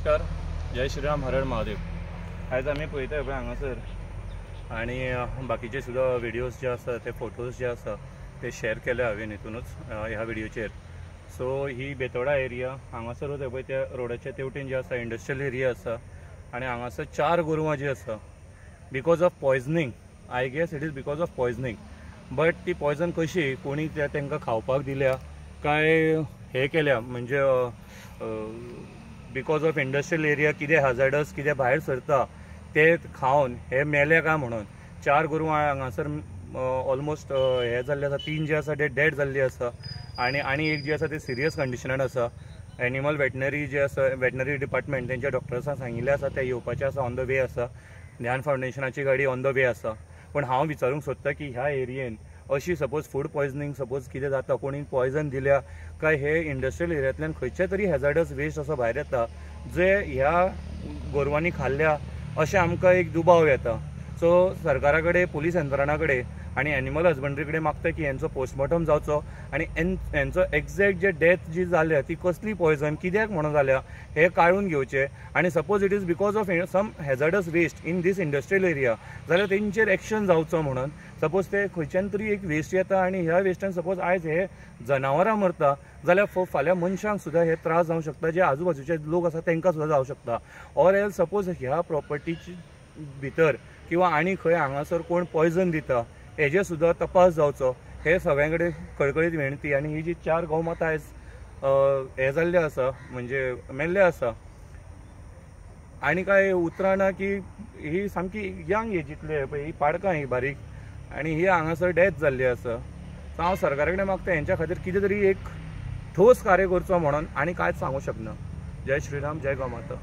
नमस्कार, जय श्रीराम, हर हर महादेव। आज आम्ही पळयता पळय हांगासर आणि बाकीचे सुद्धा व्हिडिओज जे आसा ते फोटोज जे आसा ते शेअर केले हांवें हितूनच ह्या व्हिडिओचेर। सो ही बेतोडा एरिया हांगासर होता पळय त्या रोडाच्या तेवटेन जे आसा इंडस्ट्रियल एरिया आसा आणि हांगासर 4 गोरवां जी आसा because of poisoning. I guess it is because of poisoning, but ती पॉयजन कशी कोणी तांकां खावपाक दिल्या काय हे केल्या म्हणजे बिकॉज ऑफ इंडस्ट्रियल एरिया कितें हजार्डस कितें भायर सरता ते खावन हे मेले काय म्हणून 4 गोरवां हांगासर ऑलमोस्ट हे जाल्ले आसा। 3 जे आसा ते डेड जाल्ली आसा आणि एक जी आसा ते सिरियस कंडिशनान आसा। एनिमल वेटनरी जे आसा वेटनरी डिपार्टमेंट तेंच्या डॉक्टर्सांक सांगिल्लें आसा ते येवपाचें आसा, ऑन द वे आसा। ध्यान फाउंडेशनाची गाडी ऑन द वे आसा। पण हांव विचारूंक सोदता की ह्या एरियेन अशी सपोज फूड पॉयजनिंग सपोज कितें जाता, कोणी पॉयजन दिल्या काय हे इंडस्ट्रियल एरियांतल्यान खंयचे तरी हॅजार्डस वेस्ट असो भायर येता जे ह्या गोरवांनी खाल्ल्या अशें आमकां एक दुबाव येता। सो सरकारा कडेन, पुलीस यंत्रणा कडेन आणि एनिमल हजबंड्री कडेन मागता की हेंचो पोस्टमॉर्टम जावचो आणि हेंचो एक्झॅक्ट जे डेथ जी जाल्या ती कसली पॉयजन कित्याक म्हणून जाल्या हे काळून घेवचें। आणि suppose it is because of some hazardous waste in this industrial area जाल्यार तेंचेर एक्शन जावचो म्हणून। सपोज ते खंयच्यान तरी एक वेस्ट येता आणि ह्या वेस्टान सपोज आयज हे जनावरां मरता जाल्यार फाल्यां मनशांक सुद्दां हे त्रास जावंक शकता, जे आजूबाजूचे लोक आसा तांकां सुद्दां जावंक शकता। ऑर एल्स सपोज ह्या प्रॉपर्टीची भितर किंवा आनी खंय हांगासर कोण पॉयजन दिता हेजे सुद्दां तपास जावचो, हे सगळ्यां कडेन कळकळीत विनंती। आणि ही जी 4 गोवमाता आयज हे जाल्ले आसा म्हणजे मेल्ले आसा आणि काय उतरां ना की ही सामकी यंग एजींतले पळय ही पाडकां ही बारीक आणि ही हांगासर डेथ जाल्ली आसा। सो हांव सरकारा कडेन मागता हेंच्या खातीर कितें तरी एक ठोस कार्य करचो म्हणून, आनी कांयच सांगूं शकना। जय श्रीराम, जय गोमाता।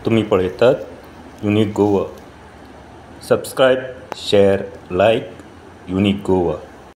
तुम्ही पळयतात unique Goa. Subscribe, share, like unique Goa.